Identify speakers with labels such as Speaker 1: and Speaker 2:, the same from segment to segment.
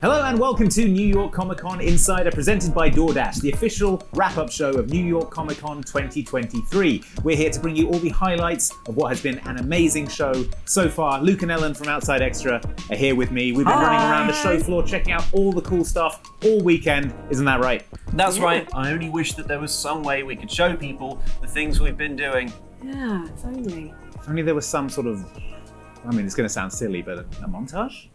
Speaker 1: Hello and welcome to New York Comic Con Insider presented by DoorDash, the official wrap-up show of New York Comic Con 2023. We're here to bring you all the highlights of what has been an amazing show so far. Luke and Ellen from Outside Extra are here with me. We've been running around the show floor checking out all the cool stuff all weekend. Isn't that right?
Speaker 2: That's right. I only wish that there was some way we could show people the things we've been doing.
Speaker 3: Yeah, if only.
Speaker 1: If only there was some sort of, I mean, it's going to sound silly, but a montage?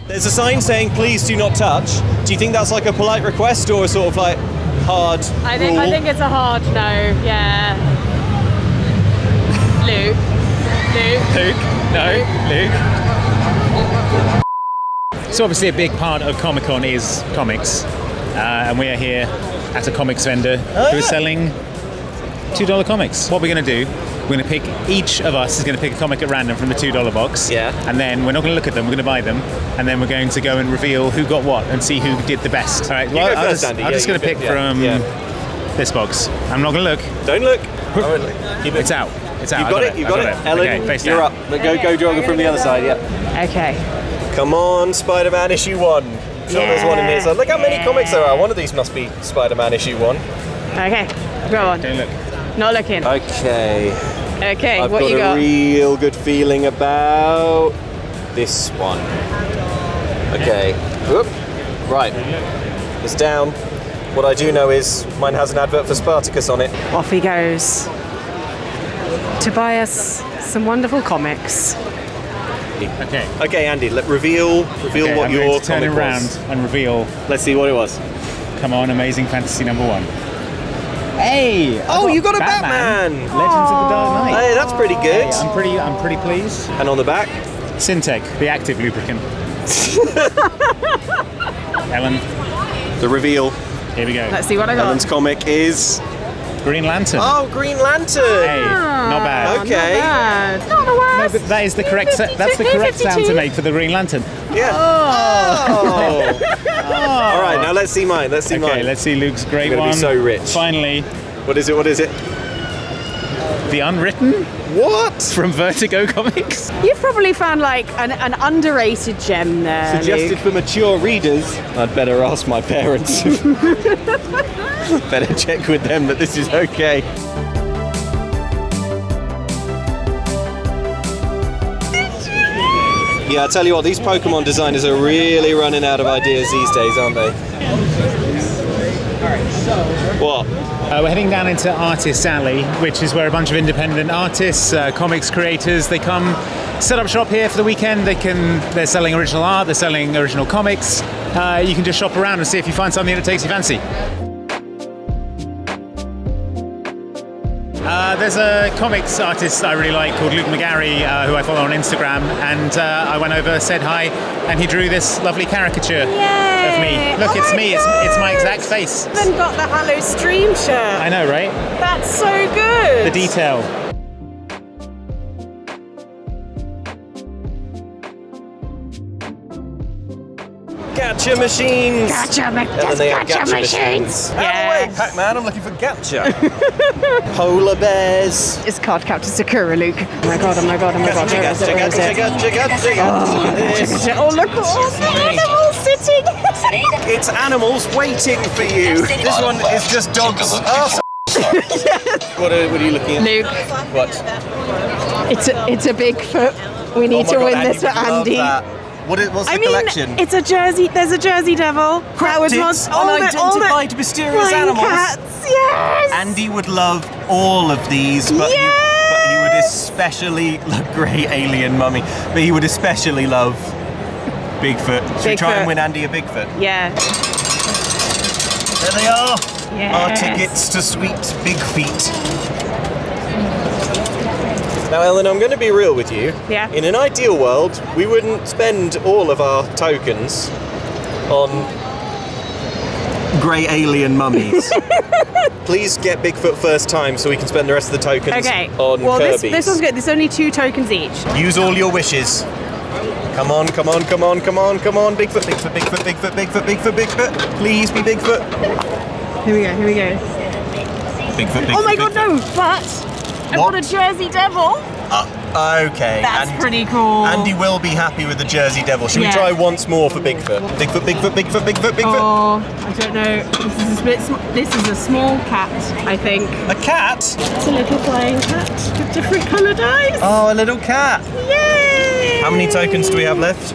Speaker 4: There's a sign saying, please do not touch. Do you think that's like a polite request or a sort of like hard rule?
Speaker 3: I think it's a hard no, yeah. Luke.
Speaker 1: So obviously a big part of Comic Con is comics. And we are here at a comics vendor who is selling $2 comics. What we're going to do, we're going to pick, each of us is going to pick a comic at random from the $2 box.
Speaker 4: Yeah.
Speaker 1: And then we're not going to look at them, we're going to buy them. And then we're going to go and reveal who got what and see who did the best. All right, well,
Speaker 4: go first, Andy.
Speaker 1: I'm just going to pick from this box. I'm not going to look.
Speaker 4: Don't look.
Speaker 1: It's out. It's out.
Speaker 4: You've got it. Ellen,
Speaker 1: okay, face
Speaker 4: you're
Speaker 1: down.
Speaker 4: up. Go jogger from the other side, yeah.
Speaker 3: Okay.
Speaker 4: Come on, Spider-Man issue 1. Sure, there's one in here. So look how many comics there are. One of these must be Spider-Man issue 1.
Speaker 3: Okay, go on.
Speaker 1: Don't look.
Speaker 3: Not looking.
Speaker 4: Okay.
Speaker 3: Okay,
Speaker 4: I've
Speaker 3: what you
Speaker 4: got
Speaker 3: got?
Speaker 4: a real good feeling about this one. Okay. Whoop. Right. It's down. What I do know is mine has an advert for Spartacus on it.
Speaker 3: Off he goes to buy us some wonderful comics.
Speaker 1: Okay.
Speaker 4: Okay, Andy, reveal what
Speaker 1: I'm
Speaker 4: your
Speaker 1: going to turn
Speaker 4: comic
Speaker 1: it around
Speaker 4: was.
Speaker 1: and reveal.
Speaker 4: Let's see what it was.
Speaker 1: Come on, Amazing Fantasy #1. Hey!
Speaker 4: Oh, you got a Batman!
Speaker 1: Legends of the Dark Knight.
Speaker 4: Hey, that's pretty good.
Speaker 1: Hey, I'm pretty pleased.
Speaker 4: And on the back?
Speaker 1: Syntec, the active lubricant. Ellen,
Speaker 4: The reveal.
Speaker 1: here we go.
Speaker 3: Let's see what I got.
Speaker 4: Ellen's comic is...
Speaker 1: Green Lantern.
Speaker 4: Oh, Green Lantern!
Speaker 1: Hey, not bad.
Speaker 4: Okay.
Speaker 3: Not bad. Not the
Speaker 1: No,
Speaker 3: worst.
Speaker 1: but that is the correct. That's the correct sound to make for the Green Lantern.
Speaker 4: Yeah. Oh. All right, now let's see mine.
Speaker 1: Okay,
Speaker 4: mine.
Speaker 1: let's see Luke's great
Speaker 4: We're gonna
Speaker 1: one.
Speaker 4: be so rich.
Speaker 1: Finally,
Speaker 4: What is it?
Speaker 1: The Unwritten
Speaker 4: What?
Speaker 1: from Vertigo Comics.
Speaker 3: You've probably found like an underrated gem there,
Speaker 4: Suggested
Speaker 3: Luke.
Speaker 4: for mature readers. I'd better ask my parents. Better check with them that this is okay. Yeah, I tell you what, these Pokemon designers are really running out of ideas these days, aren't they? What?
Speaker 1: We're heading down into Artists Alley, which is where a bunch of independent artists, comics creators, they come set up shop here for the weekend. They're selling original art, they're selling original comics. You can just shop around and see if you find something that takes your fancy. There's a comics artist I really like called Luke McGarry, who I follow on Instagram, and I went over, said hi, and he drew this lovely caricature of me. Look, it's me, it's my exact face.
Speaker 3: Even got the Hello Stream shirt.
Speaker 1: I know, right?
Speaker 3: That's so good.
Speaker 1: The detail.
Speaker 4: Gacha machines!
Speaker 3: Gacha
Speaker 4: machines! Out of the way, Pac-Man, I'm looking for gacha. Polar bears.
Speaker 3: It's card captain Sakura, Luke. Oh my god.
Speaker 4: Gacha.
Speaker 3: Oh, look at all the animals sitting.
Speaker 4: It's animals waiting for you. This one is just dogs. Oh, what are you looking at?
Speaker 3: Luke,
Speaker 4: What?
Speaker 3: it's a Bigfoot. We need to win this for Andy.
Speaker 4: What's the collection?
Speaker 3: It's a Jersey. There's a Jersey Devil. That was
Speaker 4: Cryptids, unidentified mysterious
Speaker 3: flying
Speaker 4: animals.
Speaker 3: Cats, yes.
Speaker 4: Andy would love all of these, but he would especially love Grey Alien Mummy. But he would especially love Bigfoot. Should we try and win Andy a Bigfoot?
Speaker 3: Yeah.
Speaker 4: There they are.
Speaker 3: Yes.
Speaker 4: Our tickets to sweet Big Feet. Now, Ellen, I'm going to be real with you.
Speaker 3: Yeah.
Speaker 4: In an ideal world, we wouldn't spend all of our tokens on grey alien mummies. Please get Bigfoot first time so we can spend the rest of the tokens on Kirby's.
Speaker 3: This one's good. There's only 2 tokens each.
Speaker 4: Use all your wishes. Come on. Bigfoot. Please be Bigfoot.
Speaker 3: Here we go.
Speaker 4: Bigfoot.
Speaker 3: Oh my god, no! But I've got a Jersey Devil.
Speaker 4: Okay.
Speaker 3: That's pretty cool.
Speaker 4: Andy will be happy with the Jersey Devil. Should we
Speaker 3: Yeah.
Speaker 4: try once more for Bigfoot? Bigfoot.
Speaker 3: Oh, I don't know. This is a small cat, I think.
Speaker 4: A cat?
Speaker 3: It's a little flying cat with different coloured eyes.
Speaker 4: Oh, a little cat.
Speaker 3: Yay!
Speaker 4: How many tokens do we have left?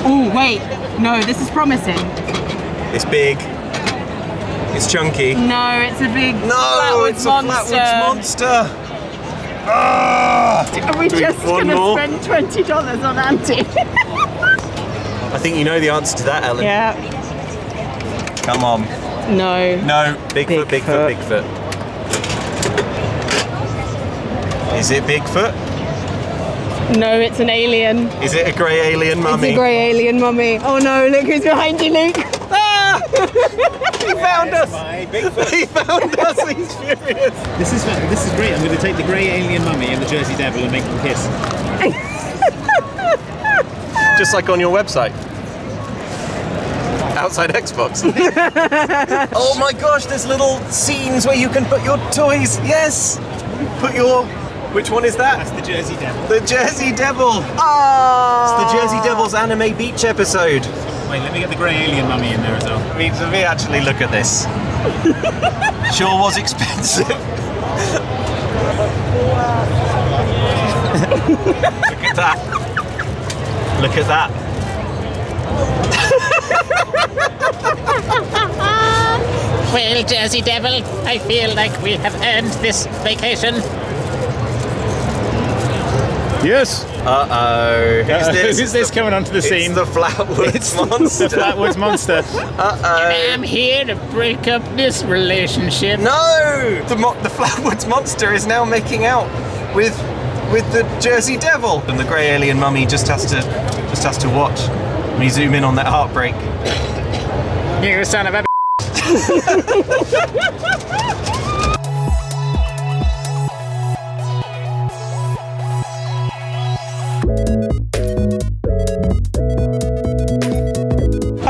Speaker 3: Oh, wait. No, this is promising.
Speaker 4: It's big. It's chunky.
Speaker 3: No, it's a big
Speaker 4: It's a flatwoods monster. Ah!
Speaker 3: Are we just
Speaker 4: one
Speaker 3: going to
Speaker 4: more?
Speaker 3: spend $20 on Auntie?
Speaker 4: I think you know the answer to that, Ellen.
Speaker 3: Yeah.
Speaker 4: Come on.
Speaker 3: No.
Speaker 4: No. Bigfoot. Is it Bigfoot?
Speaker 3: No, it's an alien.
Speaker 4: Is it a grey alien mummy?
Speaker 3: It's a grey alien mummy. Oh no, look who's behind you, Luke.
Speaker 4: Ah! He found us! He found us! He's furious!
Speaker 1: This is great. I'm going to take the grey alien mummy and the Jersey Devil and make them kiss.
Speaker 4: Just like on your website. Outside Xbox. Oh my gosh, there's little scenes where you can put your toys. Yes! Put your... Which one is that?
Speaker 1: That's the Jersey Devil.
Speaker 4: The Jersey Devil!
Speaker 3: Oh.
Speaker 4: It's the Jersey Devil's anime beach episode.
Speaker 1: Wait, let me get the grey alien mummy in there as well.
Speaker 4: Let me actually look at this. Sure was expensive. Look at that. Look at that.
Speaker 5: Well, Jersey Devil, I feel like we have earned this vacation.
Speaker 1: Yes.
Speaker 4: Uh-oh.
Speaker 1: Who's this coming onto the scene?
Speaker 4: It's the Flatwoods Monster.
Speaker 1: The Flatwoods Monster.
Speaker 4: Uh-oh.
Speaker 5: I'm here to break up this relationship.
Speaker 4: No! The Flatwoods Monster is now making out with the Jersey Devil. And the grey alien mummy just has to watch. When you zoom in on that heartbreak.
Speaker 5: You son of a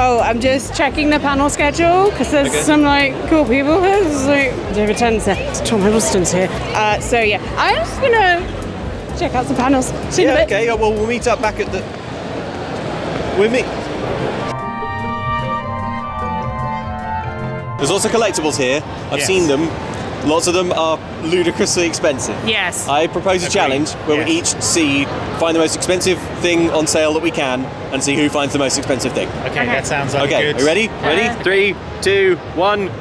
Speaker 3: Oh, I'm just checking the panel schedule because there's some like cool people here. There's like David Tennant's here. Tom Hiddleston's here. So yeah, I'm just gonna check out some panels. See you in a bit.
Speaker 4: Okay, well, we'll meet up back at the... We'll meet... There's also collectibles here. I've seen them. Lots of them are ludicrously expensive.
Speaker 3: Yes.
Speaker 4: I propose a challenge where we each find the most expensive thing on sale that we can and see who finds the most expensive thing.
Speaker 1: Okay, that sounds like
Speaker 4: Okay,
Speaker 1: good.
Speaker 4: are you ready? Ready? 3, 2, 1, go!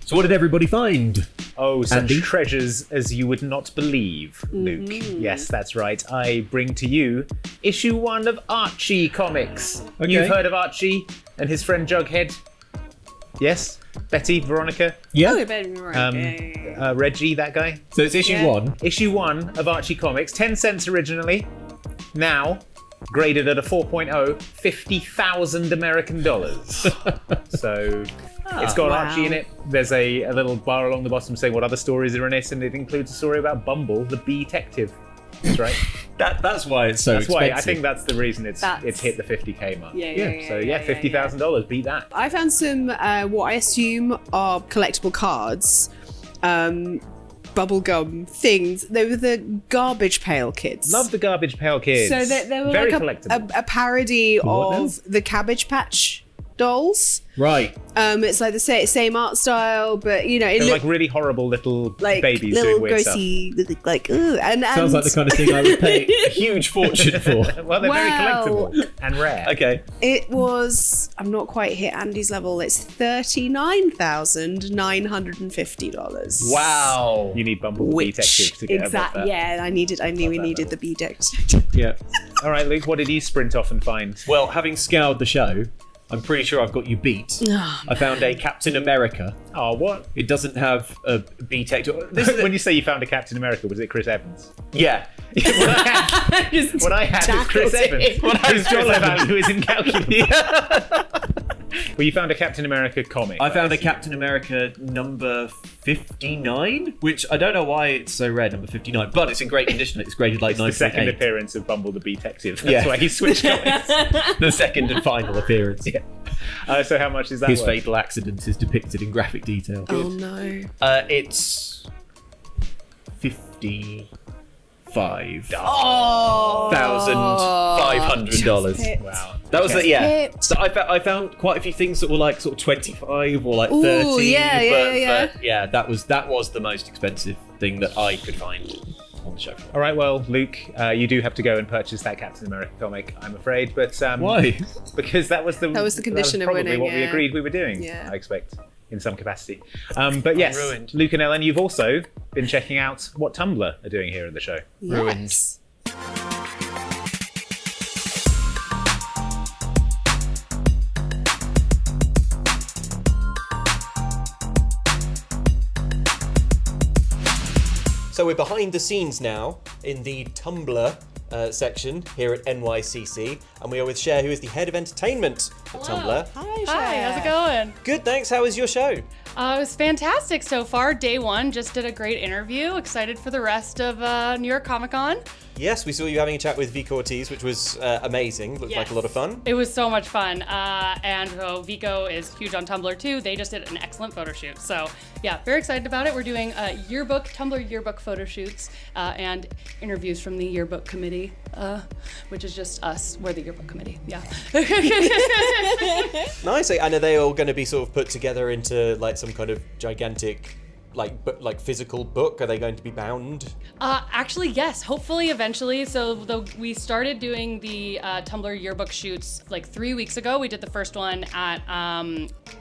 Speaker 6: So what did everybody find?
Speaker 1: Oh, such
Speaker 6: Andy?
Speaker 1: treasures as you would not believe, Luke. Yes, that's right. I bring to you issue 1 of Archie Comics.
Speaker 6: Okay.
Speaker 1: You've heard of Archie and his friend Jughead? Yes? Betty, Veronica,
Speaker 6: Yeah.
Speaker 1: Reggie, that guy?
Speaker 6: So it's issue 1.
Speaker 1: Issue 1 of Archie Comics, 10 cents originally. Now, graded at a 4.0, $50,000 American dollars. So it's got Archie in it. There's a little bar along the bottom saying what other stories are in it, and it includes a story about Bumble, the bee detective. That's right.
Speaker 6: That's why it's so
Speaker 1: That's why
Speaker 6: expensive.
Speaker 1: I think that's the reason it's hit the 50k mark. So $50,000, beat that.
Speaker 7: I found some what I assume are collectible cards, bubblegum things. They were the Garbage Pail Kids.
Speaker 1: Love the Garbage Pail Kids.
Speaker 7: So they were
Speaker 1: very
Speaker 7: like
Speaker 1: collectible.
Speaker 7: a parody
Speaker 6: What
Speaker 7: of the Cabbage Patch dolls.
Speaker 6: Right.
Speaker 7: It's like the same art style, but you know, it
Speaker 1: They're
Speaker 7: looked
Speaker 1: like really horrible little
Speaker 7: like
Speaker 1: babies
Speaker 7: little
Speaker 1: doing weird stuff.
Speaker 7: grossy, like and
Speaker 6: Sounds like the kind of thing I would pay a huge fortune for.
Speaker 1: Well, they're very
Speaker 7: Well-
Speaker 1: collectible and rare.
Speaker 6: Okay.
Speaker 7: It was. I'm not quite hit Andy's level. It's $39,950.
Speaker 6: Wow.
Speaker 1: You need Bumble the Bee Detective to get above
Speaker 7: Exactly.
Speaker 1: that.
Speaker 7: Yeah, I knew we needed the bee detective.
Speaker 6: Yeah.
Speaker 1: All right, Luke, what did you sprint off and find?
Speaker 6: Well, having scoured the show, I'm pretty sure I've got you beat. I found a Captain America.
Speaker 1: Oh, what?
Speaker 6: It doesn't have a B-Tech.
Speaker 1: When you say you found a Captain America, was it Chris Evans?
Speaker 6: Yeah.
Speaker 1: What I had was Chris Evans.
Speaker 6: What I
Speaker 1: His dollar value is incalculable. Well, you found a Captain America comic.
Speaker 6: I found a Captain America number 59, which I don't know why it's so rare, number 59, but it's in great condition. It's graded like 9.8.
Speaker 1: The second appearance of Bumble the Bee Detective. That's
Speaker 6: Yeah.
Speaker 1: why he switched comics.
Speaker 6: The second and final appearance.
Speaker 1: Yeah. So how much is that
Speaker 6: His
Speaker 1: worth?
Speaker 6: fatal accident is depicted in graphic detail.
Speaker 7: Oh no.
Speaker 6: It's
Speaker 7: $500.
Speaker 1: Wow.
Speaker 6: That was
Speaker 1: Okay.
Speaker 7: Pipped.
Speaker 6: So I found quite a few things that were like sort of 25 or like
Speaker 7: Ooh,
Speaker 6: 30.
Speaker 7: yeah.
Speaker 6: But yeah, that was the most expensive thing that I could find on the show floor.
Speaker 1: All right, well, Luke, you do have to go and purchase that Captain America comic, I'm afraid. But
Speaker 6: Why?
Speaker 1: Because that was the
Speaker 7: condition of
Speaker 1: probably
Speaker 7: winning,
Speaker 1: what we
Speaker 7: yeah.
Speaker 1: agreed we were doing.
Speaker 7: Yeah.
Speaker 1: I expect in some capacity. But yes,
Speaker 2: ruined.
Speaker 1: Luke and Ellen, you've also been checking out what Tumblr are doing here at the show.
Speaker 7: Yes.
Speaker 4: So we're behind the scenes now in the Tumblr section here at NYCC, and we are with Cher, who is the head of entertainment at Tumblr.
Speaker 8: Hi, how's it going?
Speaker 4: Good, thanks. How was your show?
Speaker 8: It was fantastic so far. Day one, just did a great interview. Excited for the rest of New York Comic Con.
Speaker 4: Yes, we saw you having a chat with Vico Ortiz, which was amazing. Looked like a lot of fun.
Speaker 8: It was so much fun. And Vico is huge on Tumblr too. They just did an excellent photo shoot. So yeah, very excited about it. We're doing Tumblr yearbook photo shoots and interviews from the yearbook committee, which is just us. We're the yearbook committee. Yeah.
Speaker 4: Nice. And are they all going to be sort of put together into like some kind of gigantic, like physical book? Are they going to be bound?
Speaker 8: Actually, yes. Hopefully, eventually. So we started doing the Tumblr yearbook shoots like 3 weeks ago. We did the first one at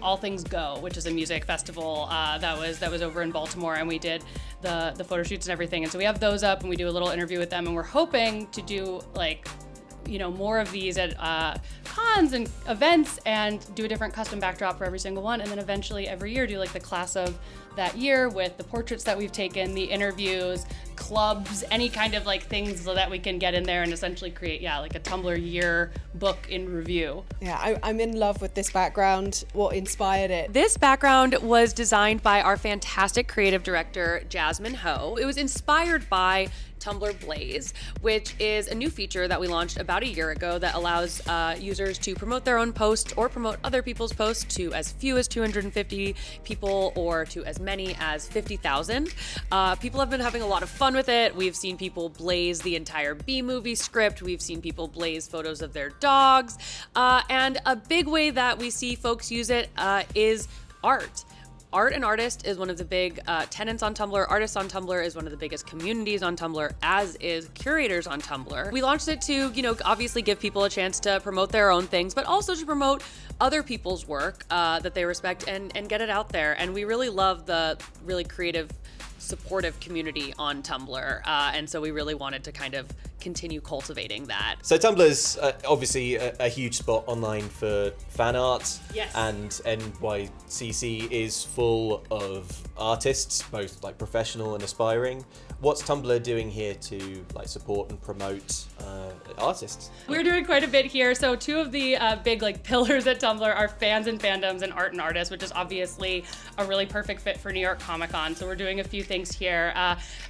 Speaker 8: All Things Go, which is a music festival that was over in Baltimore, and we did the photo shoots and everything. And so we have those up, and we do a little interview with them, and we're hoping to do more of these at cons and events and do a different custom backdrop for every single one, and then eventually every year do like the class of that year with the portraits that we've taken, the interviews, clubs, any kind of like things so that we can get in there and essentially create like a Tumblr year book in review.
Speaker 7: Yeah, I'm in love with this background. What inspired it?
Speaker 9: This background was designed by our fantastic creative director, Jasmine Ho. It was inspired by Tumblr Blaze, which is a new feature that we launched about a year ago that allows users to promote their own post or promote other people's posts to as few as 250 people or to as many as 50,000. People have been having a lot of fun with it. We've seen people blaze the entire B-movie script. We've seen people blaze photos of their dogs. And a big way that we see folks use it is art. Art and artist is one of the big tenants on Tumblr. Artists on Tumblr is one of the biggest communities on Tumblr, as is curators on Tumblr. We launched it to, obviously give people a chance to promote their own things, but also to promote other people's work that they respect and get it out there. And we really love the really creative, supportive community on Tumblr. And so we really wanted to kind of continue cultivating that.
Speaker 4: So Tumblr's obviously a huge spot online for fan art.
Speaker 8: Yes.
Speaker 4: And NYCC is full of artists, both like professional and aspiring. What's Tumblr doing here to like support and promote artists?
Speaker 8: We're doing quite a bit here. So two of the big pillars at Tumblr are fans and fandoms and art and artists, which is obviously a really perfect fit for New York Comic Con. So we're doing a few things here.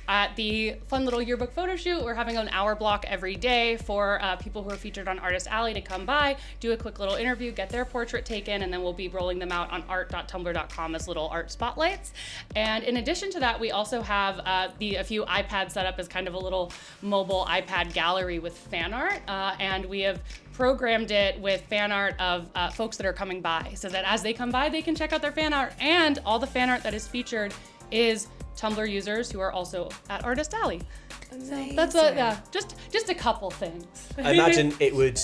Speaker 8: At the fun little yearbook photo shoot, we're having an hour block every day for people who are featured on Artist Alley to come by, do a quick little interview, get their portrait taken, and then we'll be rolling them out on art.tumblr.com as little art spotlights. And in addition to that, we also have a few iPads set up as kind of a little mobile iPad gallery with fan art, and we have programmed it with fan art of folks that are coming by, so that as they come by, they can check out their fan art, and all the fan art that is featured is Tumblr users who are also at Artist Alley. So that's just a couple things.
Speaker 4: I imagine it would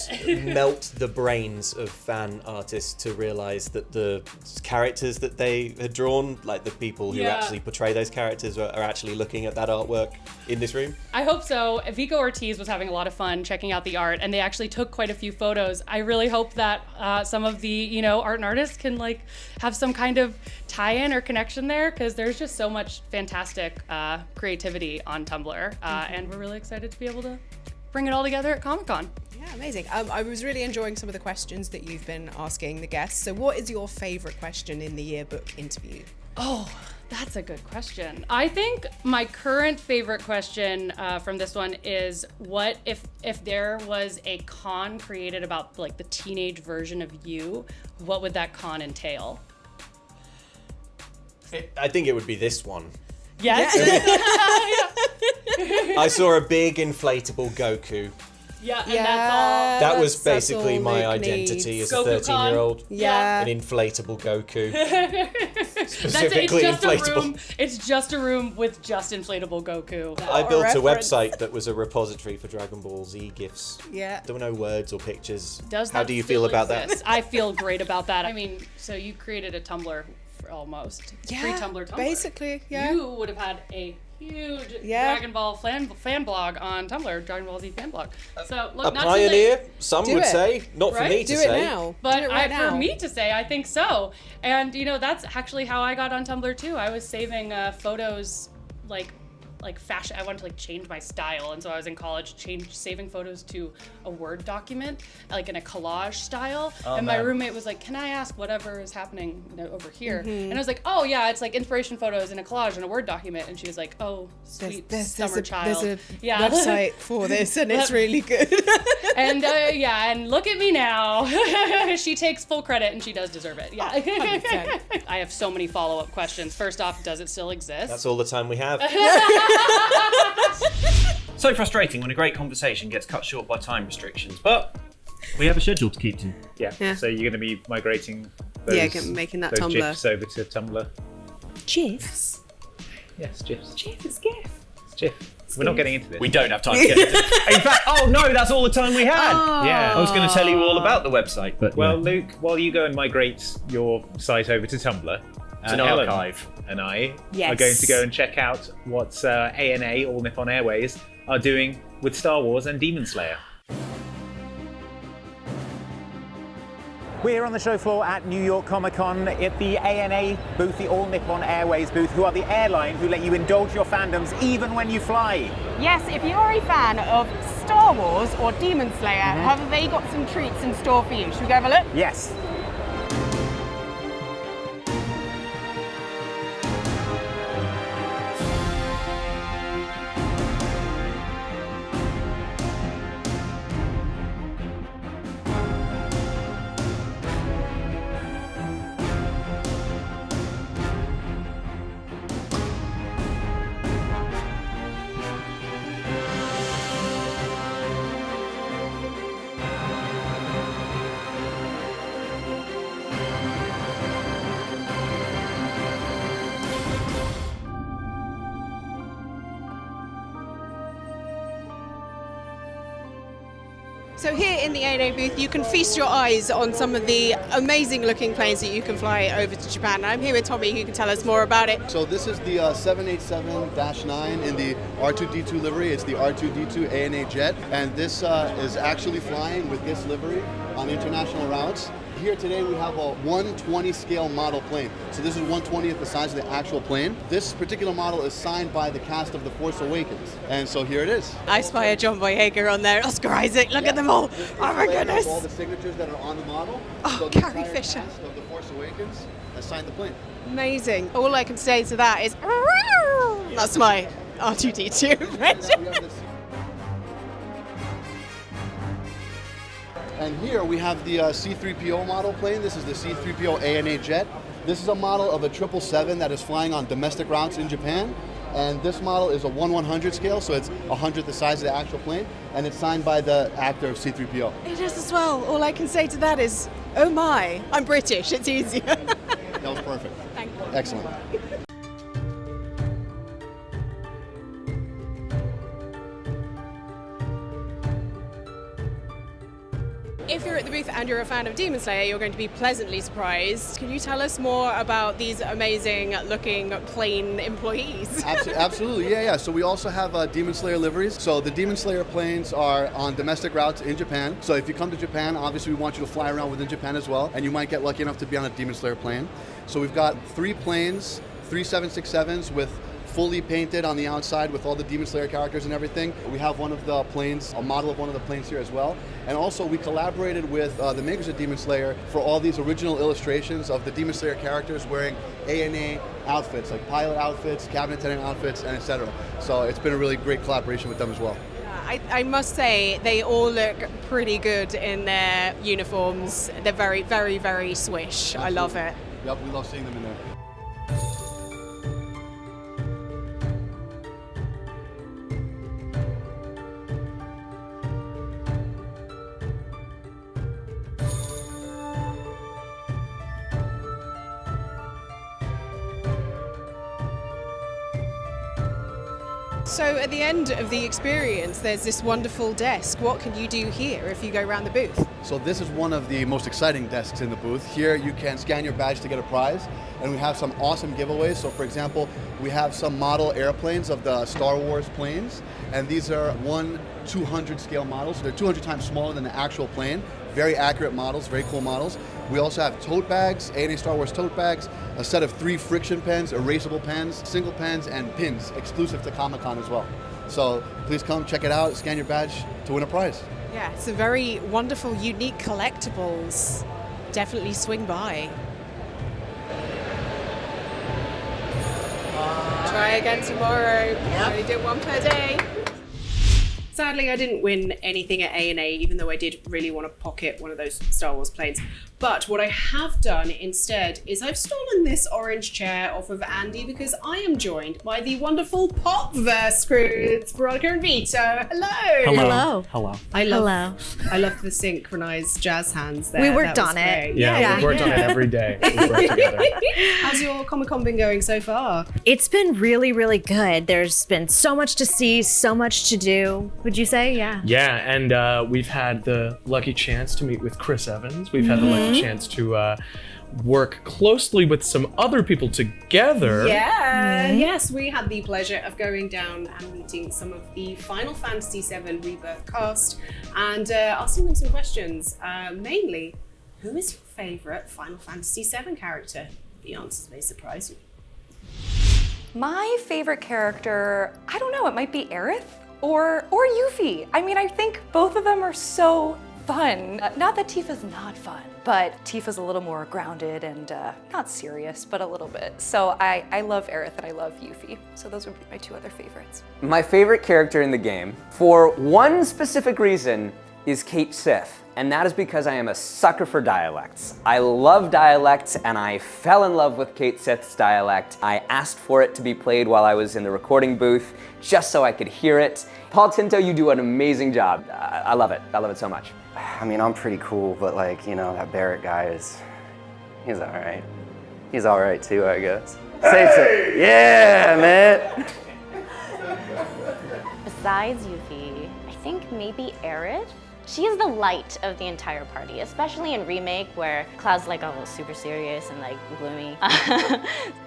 Speaker 4: melt the brains of fan artists to realize that the characters that they had drawn, like the people who actually portray those characters, are actually looking at that artwork in this room.
Speaker 8: I hope so. Vico Ortiz was having a lot of fun checking out the art, and they actually took quite a few photos. I really hope that some of the art and artists can have some kind of tie-in or connection there, because there's just so much fantastic creativity on Tumblr, and we're really excited to be able to bring it all together at Comic-Con.
Speaker 7: Yeah, amazing. I was really enjoying some of the questions that you've been asking the guests. So what is your favourite question in the yearbook interview?
Speaker 8: Oh, that's a good question. I think my current favorite question from this one is, what if there was a con created about like the teenage version of you, what would that con entail?
Speaker 4: I think it would be this one.
Speaker 8: Yes.
Speaker 4: I saw a big inflatable Goku.
Speaker 8: Yeah, and that's all.
Speaker 4: That was
Speaker 7: that's
Speaker 4: basically
Speaker 7: all
Speaker 4: my
Speaker 7: Luke
Speaker 4: identity
Speaker 7: needs.
Speaker 4: as a 13-year-old.
Speaker 7: Yeah.
Speaker 4: An inflatable Goku.
Speaker 8: It's
Speaker 4: Specifically
Speaker 8: just
Speaker 4: inflatable.
Speaker 8: It's just a room with just inflatable Goku.
Speaker 4: I built a
Speaker 7: reference.
Speaker 4: website that was a repository for Dragon Ball Z GIFs.
Speaker 7: Yeah.
Speaker 4: There were no words or pictures.
Speaker 8: Does
Speaker 4: How
Speaker 8: that
Speaker 4: do you
Speaker 8: still
Speaker 4: feel about
Speaker 8: exist?
Speaker 4: that?
Speaker 8: I feel great about that. I mean, so you created a Tumblr for almost. Pre-Tumblr.
Speaker 7: Basically, yeah.
Speaker 8: You would have had a huge
Speaker 7: Yeah.
Speaker 8: Dragon Ball fan blog on Tumblr, Dragon Ball Z fan blog. So look,
Speaker 4: A
Speaker 8: not
Speaker 4: pioneer,
Speaker 8: too late,
Speaker 4: some
Speaker 7: Do
Speaker 4: would
Speaker 7: it.
Speaker 4: say. Not for
Speaker 8: Right?
Speaker 4: me to
Speaker 7: Do
Speaker 4: say.
Speaker 7: it now.
Speaker 8: but
Speaker 7: Do it right now.
Speaker 8: for me to say, I think so. And you know, that's actually how I got on Tumblr too. I was saving photos like fashion. I wanted to like change my style, and so I was in college saving photos to a Word document, like in a collage style. And my roommate was like, "Can I ask whatever is happening over here?" And I was like, "Oh yeah, it's like inspiration photos in a collage in a Word document." And she was like, "Oh, sweet summer child."
Speaker 7: There's a website for this, and it's
Speaker 8: Let-
Speaker 7: really good.
Speaker 8: And and look at me now. She takes full credit, and she does deserve it. Yeah.
Speaker 7: 100%.
Speaker 8: I have so many follow-up questions. First off, does it still exist?
Speaker 4: That's all the time we have.
Speaker 2: So frustrating when a great conversation gets cut short by time restrictions, but we have a schedule to keep to.
Speaker 1: Yeah. So you're going to be migrating those,
Speaker 7: making that
Speaker 1: those
Speaker 7: Tumblr.
Speaker 1: GIFs over to Tumblr.
Speaker 7: GIFs?
Speaker 1: Yes, GIFs.
Speaker 7: GIFs, GIF.
Speaker 1: It's GIF. We're not getting into this.
Speaker 2: We don't have time to get into it. In fact, oh no, that's all the time we had.
Speaker 1: Yeah.
Speaker 2: I was going to tell you all about the website, but
Speaker 1: Well,
Speaker 2: yeah.
Speaker 1: Luke, while you go and migrate your site over to Tumblr,
Speaker 2: It's an
Speaker 1: Ellen
Speaker 2: archive.
Speaker 1: and I
Speaker 7: Yes.
Speaker 1: are going to go and check out what ANA, All Nippon Airways, are doing with Star Wars and Demon Slayer. We're on the show floor at New York Comic Con at the ANA booth, the All Nippon Airways booth, who are the airline who let you indulge your fandoms even when you fly.
Speaker 3: Yes, if you're a fan of Star Wars or Demon Slayer, have they got some treats in store for you? Should we go have a look?
Speaker 1: Yes.
Speaker 7: So here in the ANA booth, you can feast your eyes on some of the amazing looking planes that you can fly over to Japan. I'm here with Tommy, who can tell us more about it.
Speaker 10: So this is the 787-9 in the R2-D2 livery. It's the R2-D2 ANA jet, and this is actually flying with this livery on international routes. Here today we have a 1/20 scale model plane. So this is 1/20th the size of the actual plane. This particular model is signed by the cast of The Force Awakens. And so here it is.
Speaker 3: I spy a John Boyega on there. Oscar Isaac, look at them all. Oh my goodness.
Speaker 10: All the signatures that are on the model.
Speaker 3: Oh,
Speaker 10: so the
Speaker 3: Carrie
Speaker 10: entire
Speaker 3: Fisher.
Speaker 10: cast of The Force Awakens has signed the plane.
Speaker 3: Amazing. All I can say to that is, that's my R2D2 impression.
Speaker 10: And here we have the C-3PO model plane. This is the C-3PO ANA jet. This is a model of a 777 that is flying on domestic routes in Japan. And this model is a 1/100 scale, so it's 100th the size of the actual plane. And it's signed by the actor of C-3PO.
Speaker 3: It is as well. All I can say to that is, oh my. I'm British, it's easier.
Speaker 10: That was perfect.
Speaker 3: Thank you.
Speaker 10: Excellent.
Speaker 3: If you're at the booth and you're a fan of Demon Slayer, you're going to be pleasantly surprised. Can you tell us more about these amazing looking plane employees?
Speaker 10: Absolutely, yeah. So we also have Demon Slayer liveries. So the Demon Slayer planes are on domestic routes in Japan. So if you come to Japan, obviously we want you to fly around within Japan as well, and you might get lucky enough to be on a Demon Slayer plane. So we've got 3 planes, 3 767s with fully painted on the outside with all the Demon Slayer characters and everything. We have one of the planes, a model of one of the planes here as well. And also we collaborated with the makers of Demon Slayer for all these original illustrations of the Demon Slayer characters wearing ANA outfits, like pilot outfits, cabin attendant outfits, and etc. So it's been a really great collaboration with them as well.
Speaker 7: I must say, they all look pretty good in their uniforms. They're very, very, very swish. Absolutely. I love it.
Speaker 10: Yep, we love seeing them in there.
Speaker 7: So at the end of the experience, there's this wonderful desk. What can you do here if you go around the booth?
Speaker 10: So this is one of the most exciting desks in the booth. Here you can scan your badge to get a prize, and we have some awesome giveaways. So for example, we have some model airplanes of the Star Wars planes, and these are 1/200 scale models. They're 200 times smaller than the actual plane. Very accurate models, very cool models. We also have tote bags, ANA Star Wars tote bags, a set of 3 friction pens, erasable pens, single pens, and pins, exclusive to Comic-Con as well. So please come check it out, scan your badge to win a prize.
Speaker 7: Yeah, it's a very wonderful, unique collectibles. Definitely swing by. Try again tomorrow. Yep. Only did one per day. Sadly, I didn't win anything at A&A, even though I did really want to pocket one of those Star Wars planes. But what I have done instead is I've stolen this orange chair off of Andy because I am joined by the wonderful Popverse crew. It's Veronica and Vito. Hello.
Speaker 11: Hello.
Speaker 12: Hello.
Speaker 7: I love the synchronized jazz hands there.
Speaker 11: We worked on it.
Speaker 12: Yeah, we worked on it every day. We worked together.
Speaker 7: How's your Comic-Con been going so far?
Speaker 11: It's been really, really good. There's been so much to see, so much to do. Would you say? Yeah.
Speaker 12: Yeah, and we've had the lucky chance to meet with Chris Evans. We've had the lucky chance to work closely with some other people together.
Speaker 7: Yeah. Yes, we had the pleasure of going down and meeting some of the Final Fantasy VII Rebirth cast and asking them some questions. Mainly, who is your favourite Final Fantasy VII character? The answers may surprise you.
Speaker 13: My favorite character, I don't know, it might be Aerith or Yuffie. I mean, I think both of them are so fun. Not that Tifa's not fun, but Tifa's a little more grounded and not serious, but a little bit. So I love Aerith and I love Yuffie. So those would be my 2 other favorites.
Speaker 14: My favorite character in the game, for one specific reason, is Cait Sith. And that is because I am a sucker for dialects. I love dialects, and I fell in love with Cait Sith's dialect. I asked for it to be played while I was in the recording booth, just so I could hear it. Paul Tinto, you do an amazing job. I love it. I love it so much.
Speaker 15: I mean, I'm pretty cool, but like, you know, that Barrett guy he's all right. He's all right too, I guess. Say so. Yeah, man.
Speaker 16: Besides Yuffie, I think maybe Aerith. She is the light of the entire party, especially in Remake where Cloud's like all super serious and like gloomy.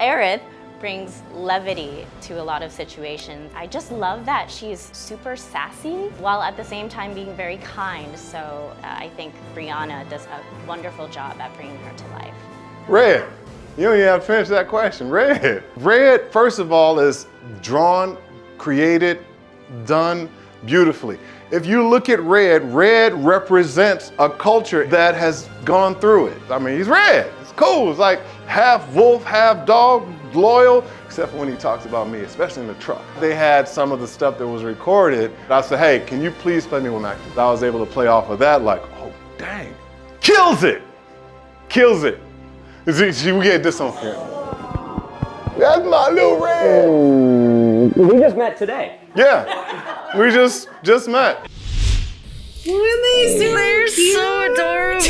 Speaker 16: Aerith brings levity to a lot of situations. I just love that she's super sassy while at the same time being very kind. So I think Brianna does a wonderful job at bringing her to life.
Speaker 17: Red, you don't even have to finish that question. Red, first of all, is drawn, created, done beautifully. If you look at Red represents a culture that has gone through it. I mean, he's red, it's cool. It's like half wolf, half dog, loyal, except for when he talks about me, especially in the truck. They had some of the stuff that was recorded. I said, hey, can you please play me one actor? I was able to play off of that like, oh, dang. Kills it. We get this on camera. That's my little Red.
Speaker 14: Ooh, we just met today.
Speaker 17: Yeah, we just met.
Speaker 11: They're so adorable.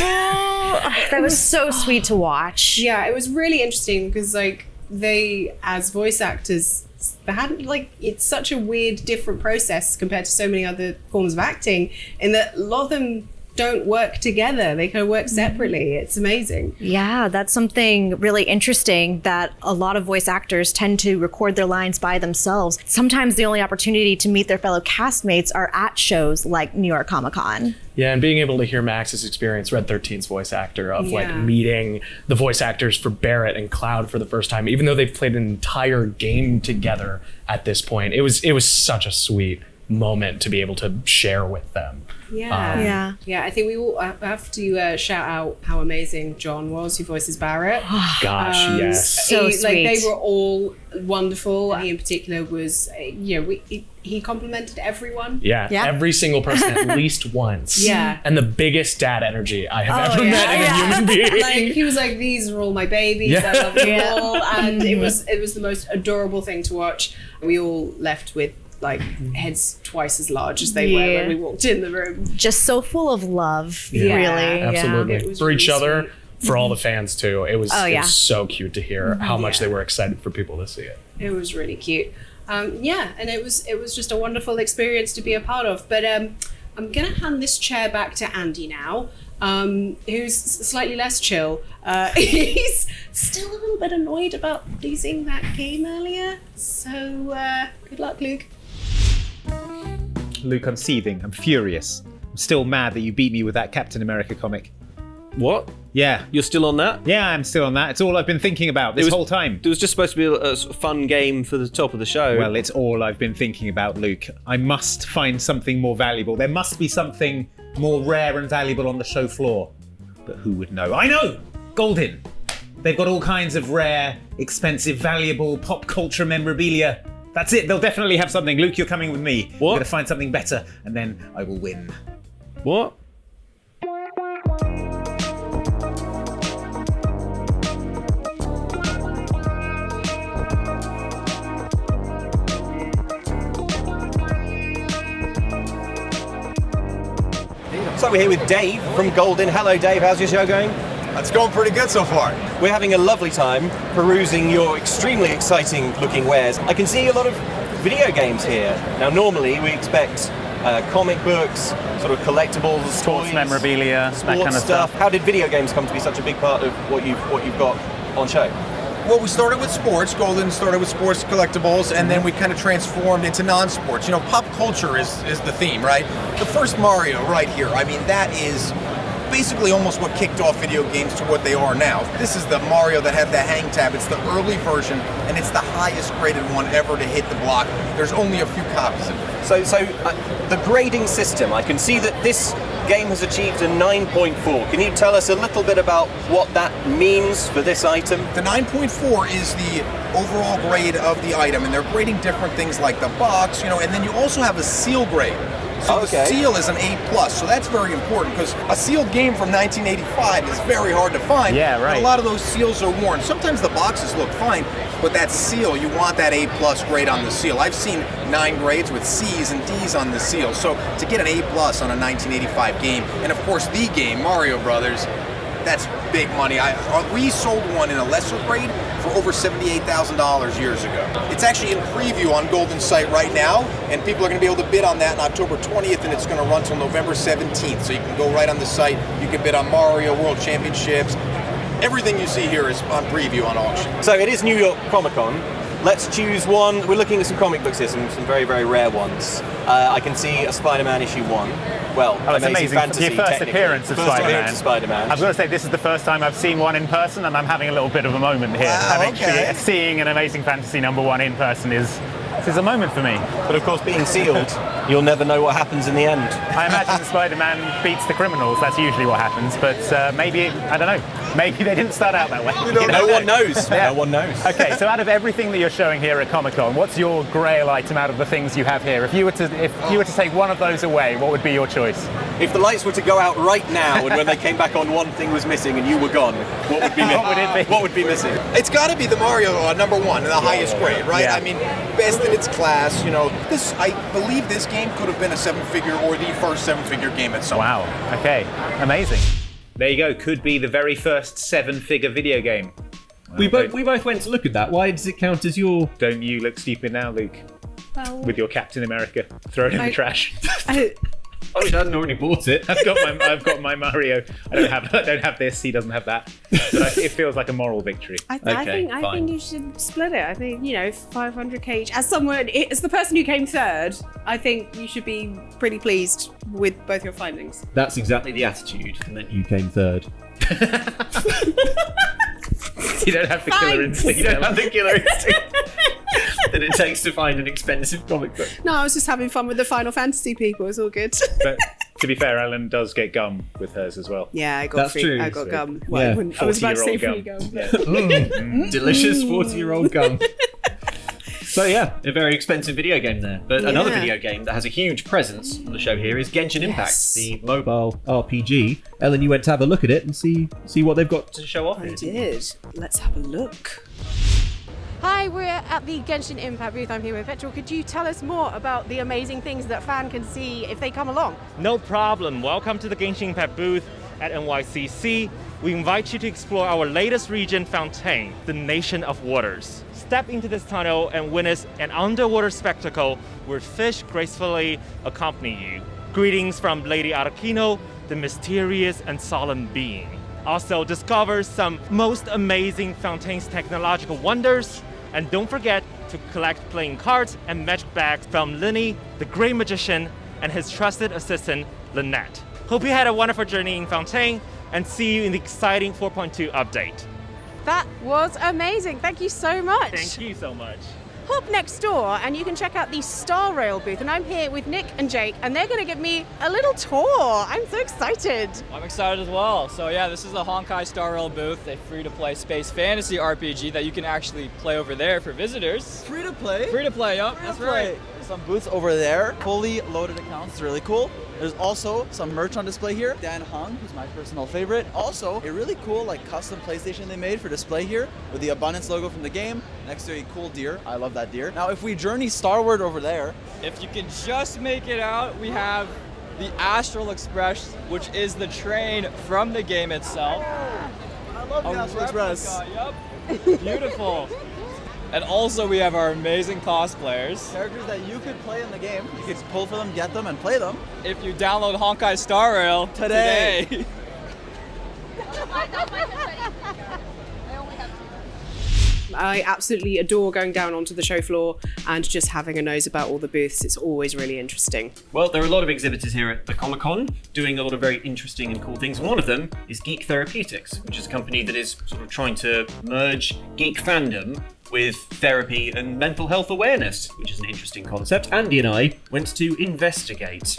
Speaker 11: That was so sweet to watch.
Speaker 7: Yeah, it was really interesting because like they, as voice actors, they had like, it's such a weird, different process compared to so many other forms of acting in that a lot of them don't work together. They kind of work separately. It's amazing.
Speaker 11: Yeah, that's something really interesting that a lot of voice actors tend to record their lines by themselves. Sometimes the only opportunity to meet their fellow castmates are at shows like New York Comic Con.
Speaker 12: Yeah, and being able to hear Max's experience, Red 13's voice actor, of like meeting the voice actors for Barrett and Cloud for the first time, even though they've played an entire game together at this point. It was such a sweet moment to be able to share with them.
Speaker 7: Yeah. I think we all have to shout out how amazing John was, who voices Barrett.
Speaker 12: Gosh, yes.
Speaker 11: So sweet.
Speaker 7: Like, they were all wonderful. He in particular was, he complimented everyone.
Speaker 12: Yeah, every single person at least once.
Speaker 7: Yeah.
Speaker 12: And the biggest dad energy I have ever met in a human being.
Speaker 7: Like, he was like, these are all my babies. I love them all. And it was the most adorable thing to watch. We all left with like heads twice as large as they were when we walked in the room.
Speaker 11: Just so full of love,
Speaker 12: Yeah,
Speaker 11: really.
Speaker 12: absolutely.
Speaker 7: It was
Speaker 12: For each
Speaker 7: really
Speaker 12: other,
Speaker 7: sweet.
Speaker 12: for all the fans too. It was,
Speaker 11: Oh,
Speaker 12: it
Speaker 11: yeah.
Speaker 12: was so cute to hear how much they were excited for people to see it.
Speaker 7: It was really cute. And it was just a wonderful experience to be a part of. But I'm gonna hand this chair back to Andy now, who's slightly less chill. He's still a little bit annoyed about losing that game earlier. So good luck, Luke.
Speaker 1: Luke, I'm seething. I'm furious. I'm still mad that you beat me with that Captain America comic.
Speaker 2: What?
Speaker 1: Yeah.
Speaker 2: You're still on that?
Speaker 1: Yeah, I'm still on that. It's all I've been thinking about this whole time.
Speaker 2: It was just supposed to be a sort of fun game for the top of the show.
Speaker 1: Well, it's all I've been thinking about, Luke. I must find something more valuable. There must be something more rare and valuable on the show floor. But who would know? I know! Golden. They've got all kinds of rare, expensive, valuable pop culture memorabilia. That's it. They'll definitely have something. Luke, you're coming with me.
Speaker 2: What?
Speaker 1: I'm going to find something better, and then I will win.
Speaker 2: What? So we're here with Dave from Golden. Hello Dave, how's your show going?
Speaker 18: It's going pretty good so far.
Speaker 2: We're having a lovely time perusing your extremely exciting looking wares. I can see a lot of video games here. Now normally we expect comic books, sort of collectibles,
Speaker 19: sports
Speaker 2: toys,
Speaker 19: memorabilia,
Speaker 2: sports
Speaker 19: that kind of stuff.
Speaker 2: How did video games come to be such a big part of what you've got on show?
Speaker 18: Well, we started with sports. Golden started with sports collectibles, and then we kind of transformed into non-sports. You know, pop culture is the theme, right? The first Mario right here, I mean, that is basically almost what kicked off video games to what they are now. This is the Mario that had the hang tab. It's the early version, and it's the highest graded one ever to hit the block. There's only a few copies of it.
Speaker 2: So the grading system, I can see that this game has achieved a 9.4. Can you tell us a little bit about what that means for this item?
Speaker 18: The 9.4 is the overall grade of the item, and they're grading different things like the box, and then you also have a seal grade. So the seal is an A+, so that's very important because a sealed game from 1985 is very hard to find.
Speaker 19: Yeah, right.
Speaker 18: And a lot of those seals are worn. Sometimes the boxes look fine, but that seal, you want that A+ grade on the seal. I've seen 9 grades with C's and D's on the seal. So to get an A+ on a 1985 game, and of course the game, Mario Brothers, that's big money. We sold one in a lesser grade for over $78,000 years ago. It's actually in preview on Golden's site right now, and people are going to be able to bid on that on October 20th, and it's going to run till November 17th. So you can go right on the site, you can bid on Mario World Championships. Everything you see here is on preview on auction.
Speaker 2: So it is New York Comic Con. Let's choose one. We're looking at some comic books here, some very, very rare ones. I can see a Spider-Man issue 1. Well,
Speaker 19: it's amazing.
Speaker 2: Fantasy,
Speaker 19: Your first appearance of
Speaker 2: Spider-Man.
Speaker 19: I've got to say, this is the first time I've seen one in person, and I'm having a little bit of a moment here. Seeing an Amazing Fantasy #1 in person is a moment for me.
Speaker 2: But of course, being sealed, you'll never know what happens in the end.
Speaker 19: I imagine Spider-Man beats the criminals. That's usually what happens. But maybe, I don't know. Maybe they didn't start out that way.
Speaker 2: No one knows. No one knows.
Speaker 19: Okay, so out of everything that you're showing here at Comic-Con, what's your grail item out of the things you have here? If you were to take one of those away, what would be your choice?
Speaker 2: If the lights were to go out right now, and when they came back on, one thing was missing, and you were gone, what would be missing?
Speaker 19: What would it be?
Speaker 2: What would be missing?
Speaker 18: It's got to be the Mario #1, the highest grade, right?
Speaker 19: Yeah.
Speaker 18: I mean, best in its class. This, I believe this game could have been a 7-figure or the first 7-figure game at some point.
Speaker 19: Wow. Okay. Amazing.
Speaker 1: There you go. Could be the very first 7-figure video game.
Speaker 6: We both went to look at that. Why does it count as your...
Speaker 1: Don't you look stupid now, Luke?
Speaker 7: Well,
Speaker 1: with your Captain America thrown in the trash.
Speaker 6: Oh, he hasn't already bought it.
Speaker 1: I've got my Mario. I don't have this. He doesn't have that. But it feels like a moral victory.
Speaker 7: I think you should split it. I think 500k each. As the person who came third, I think you should be pretty pleased with both your findings.
Speaker 6: That's exactly the attitude that meant you came third.
Speaker 1: You don't have the killer instinct.
Speaker 6: You don't have the killer instinct that it takes to find an expensive comic book.
Speaker 7: No, I was just having fun with the Final Fantasy people. It's all good.
Speaker 1: But to be fair, Ellen does get gum with hers as well.
Speaker 7: Yeah, I got free. I got gum. Well,
Speaker 1: Yeah,
Speaker 7: I was about to say
Speaker 1: 40-year-old
Speaker 7: free gum.
Speaker 6: Delicious 40-year-old gum. So yeah, a very expensive video game there. But another video game that has a huge presence on the show here is Genshin Impact, the mobile RPG. Ellen, you went to have a look at it and see what they've got to show off.
Speaker 7: I did. Let's have a look. Hi, we're at the Genshin Impact booth. I'm here with Petrol. Could you tell us more about the amazing things that fans can see if they come along?
Speaker 20: No problem. Welcome to the Genshin Impact booth at NYCC. We invite you to explore our latest region, Fontaine, the Nation of Waters. Step into this tunnel and witness an underwater spectacle where fish gracefully accompany you. Greetings from Lady Arakino, the mysterious and solemn being. Also discover some most amazing Fontaine's technological wonders. And don't forget to collect playing cards and magic bags from Linny, the Great Magician, and his trusted assistant, Lynette. Hope you had a wonderful journey in Fontaine, and see you in the exciting 4.2 update.
Speaker 7: That was amazing. Thank you so much.
Speaker 20: Thank you so much.
Speaker 7: Hop next door and you can check out the Star Rail booth. And I'm here with Nick and Jake, and they're going to give me a little tour. I'm so excited.
Speaker 21: I'm excited as well. So yeah, this is the Honkai Star Rail booth, a free-to-play space fantasy RPG that you can actually play over there for visitors.
Speaker 22: Free to play?
Speaker 21: Free to play, yep, that's right.
Speaker 22: There's some booths over there, fully loaded accounts, it's really cool. There's also some merch on display here. Dan Hung, who's my personal favorite. Also, a really cool custom PlayStation they made for display here with the Abundance logo from the game next to a cool deer. I love that deer. Now, if we journey starward over there,
Speaker 21: if you can just make it out, we have the Astral Express, which is the train from the game itself.
Speaker 22: I love the Astral Express.
Speaker 21: Yep, beautiful. And also we have our amazing cosplayers.
Speaker 22: Characters that you could play in the game. You could pull for them, get them, and play them.
Speaker 21: If you download Honkai Star Rail today.
Speaker 7: I absolutely adore going down onto the show floor and just having a nose about all the booths. It's always really interesting.
Speaker 6: Well, there are a lot of exhibitors here at the Comic-Con doing a lot of very interesting and cool things. One of them is Geek Therapeutics, which is a company that is sort of trying to merge geek fandom with therapy and mental health awareness, which is an interesting concept. Andy and I went to investigate.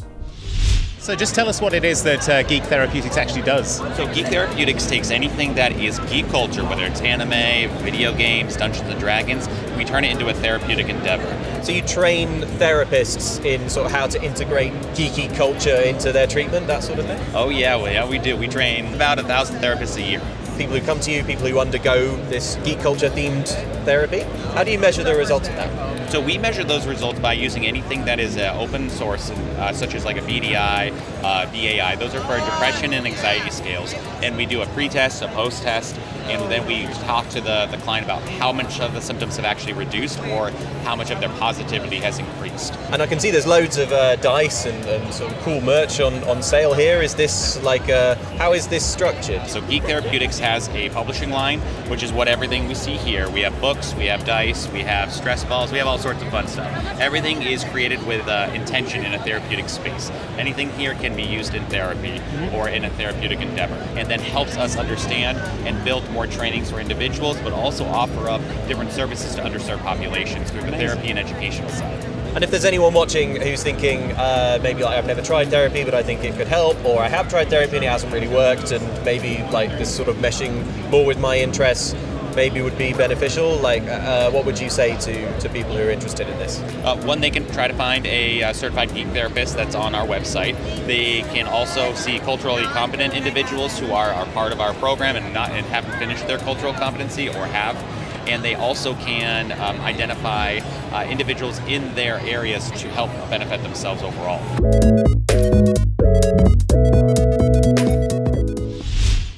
Speaker 23: So just tell us what it is that Geek Therapeutics actually does.
Speaker 24: So Geek Therapeutics takes anything that is geek culture, whether it's anime, video games, Dungeons & Dragons, we turn it into a therapeutic endeavor.
Speaker 4: So you train therapists in sort of how to integrate geeky culture into their treatment, that sort of thing?
Speaker 24: Oh yeah, we do. We train about 1,000 therapists a year.
Speaker 4: People who come to you, people who undergo this geek culture themed therapy, how do you measure the results of that?
Speaker 24: So we measure those results by using anything that is open source, such as like a BDI, BAI. Those are for depression and anxiety scales. And we do a pre-test, a post-test, and then we talk to the client about how much of the symptoms have actually reduced or how much of their positivity has increased.
Speaker 4: And I can see there's loads of dice and sort of cool merch on sale here. Is this how is this structured?
Speaker 24: So Geek Therapeutics has a publishing line, which is what everything we see here. We have books, we have dice, we have stress balls, we have all sorts of fun stuff. Everything is created with intention in a therapeutic space. Anything here can be used in therapy or in a therapeutic endeavor, and then helps us understand and build more trainings for individuals, but also offer up different services to underserved populations through the therapy and educational side.
Speaker 4: And if there's anyone watching who's thinking, maybe I've never tried therapy, but I think it could help, or I have tried therapy and it hasn't really worked, and maybe this sort of meshing more with my interests maybe would be beneficial, what would you say to people who are interested in this?
Speaker 24: One, they can try to find a certified geek therapist that's on our website. They can also see culturally competent individuals who are part of our program and haven't finished their cultural competency or have. And they also can identify individuals in their areas to help benefit themselves overall.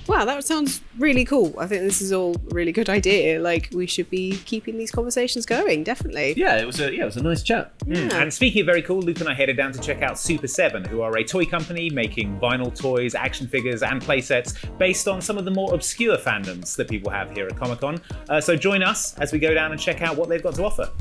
Speaker 7: Wow, that That sounds really cool. I think this is all a really good idea. Like, we should be keeping these conversations going, definitely.
Speaker 6: Yeah, it was a nice chat.
Speaker 1: And speaking of very cool, Luke and I headed down to check out Super7, who are a toy company making vinyl toys, action figures, and playsets based on some of the more obscure fandoms that people have here at Comic-Con. So join us as we go down and check out what they've got to offer.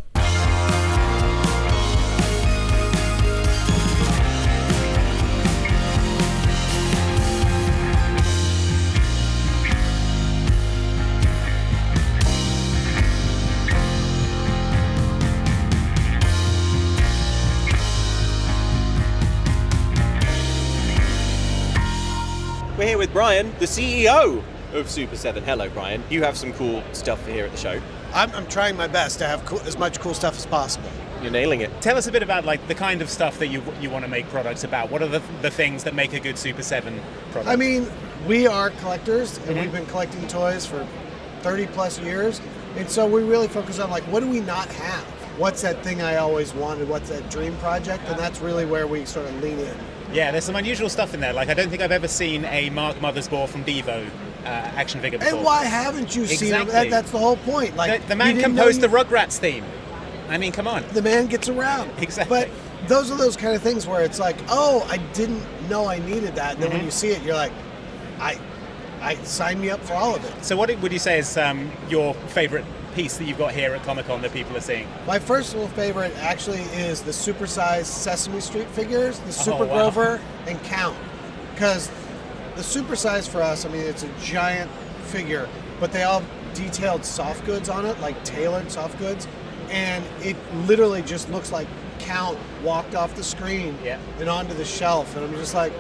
Speaker 2: We're here with Brian, the CEO of Super7. Hello, Brian. You have some cool stuff here at the show.
Speaker 3: I'm trying my best to have as much cool stuff as possible.
Speaker 2: You're nailing it.
Speaker 23: Tell us a bit about like the kind of stuff that you want to make products about. What are the things that make a good Super7 product?
Speaker 3: I mean, we are collectors, and we've been collecting toys for 30 plus years, and so we really focus on like, what do we not have? What's that thing I always wanted? What's that dream project? And that's really where we sort of lean in.
Speaker 23: Yeah, there's some unusual stuff in there. Like, I don't think I've ever seen a Mark Mothersbaugh from Devo action figure before.
Speaker 3: And why haven't you seen him? That's the whole point. Like,
Speaker 23: the man composed the Rugrats theme. I mean, come on.
Speaker 3: The man gets around.
Speaker 23: Exactly.
Speaker 3: But those are those kind of things where it's like, oh, I didn't know I needed that. And then when you see it, you're like, I sign me up for all of it.
Speaker 23: So what would you say is your favorite piece that you've got here at Comic-Con that people are seeing?
Speaker 3: My personal favorite actually is the supersized Sesame Street figures, the Super Grover and Count. Because the supersize for us, I mean, it's a giant figure, but they all have detailed soft goods on it, like tailored soft goods. And it literally just looks like Count walked off the screen and onto the shelf. And I'm just like,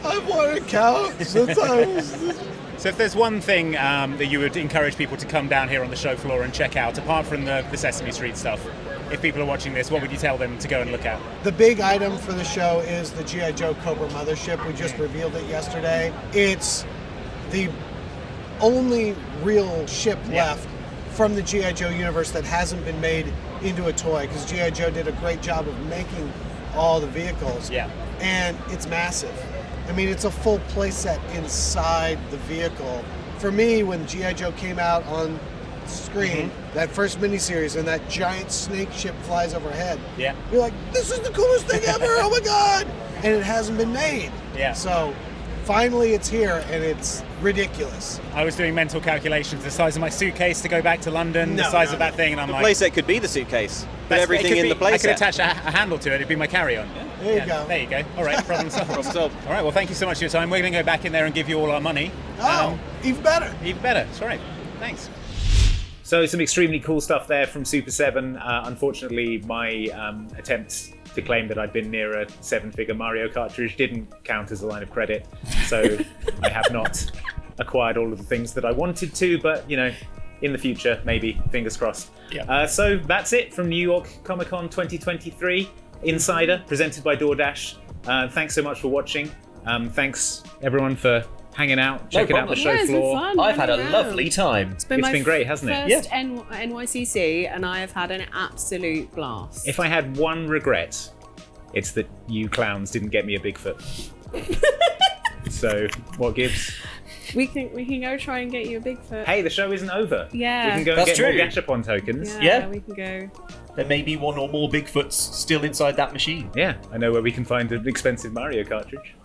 Speaker 3: I've wanted Count since I was...
Speaker 23: So if there's one thing that you would encourage people to come down here on the show floor and check out, apart from the Sesame Street stuff, if people are watching this, what would you tell them to go and look at?
Speaker 3: The big item for the show is the G.I. Joe Cobra Mothership. We just revealed it yesterday. It's the only real ship left from the G.I. Joe universe that hasn't been made into a toy, because G.I. Joe did a great job of making all the vehicles.
Speaker 23: Yeah.
Speaker 3: And it's massive. I mean, it's a full playset inside the vehicle. For me, when G.I. Joe came out on screen, that first miniseries, and that giant snake ship flies overhead, you're like, this is the coolest thing ever, oh my God! And it hasn't been made.
Speaker 23: Yeah.
Speaker 3: So finally it's here, and it's ridiculous.
Speaker 23: I was doing mental calculations, the size of my suitcase to go back to London, the size of that thing, and I'm like...
Speaker 2: The playset could be the suitcase. Put everything in the playset.
Speaker 23: I could attach a handle to it, it'd be my carry-on.
Speaker 3: There you go.
Speaker 23: There you go. All right, problem solved. All right, well, thank you so much for your time. We're going to go back in there and give you all our money.
Speaker 3: Even better.
Speaker 23: Even better, that's right. Thanks.
Speaker 1: So some extremely cool stuff there from Super7. Unfortunately, my attempts to claim that I'd been near a 7-figure Mario cartridge didn't count as a line of credit. So I have not acquired all of the things that I wanted to, but, you know, in the future, maybe, fingers crossed.
Speaker 23: Yeah.
Speaker 1: So that's it from New York Comic-Con 2023 Insider, presented by DoorDash. Thanks so much for watching. Thanks everyone for hanging out, checking out the show floor.
Speaker 6: I've had a lovely time.
Speaker 7: It's been
Speaker 1: great, hasn't it?
Speaker 7: First NYCC, and I have had an absolute blast.
Speaker 1: If I had one regret, it's that you clowns didn't get me a Bigfoot. So what gives?
Speaker 7: We can go try and get you a Bigfoot.
Speaker 1: Hey, the show isn't over.
Speaker 7: Yeah.
Speaker 1: We can go and get more Gachapon tokens.
Speaker 7: Yeah, we can go.
Speaker 6: There may be one or more Bigfoots still inside that machine.
Speaker 1: Yeah, I know where we can find an expensive Mario cartridge.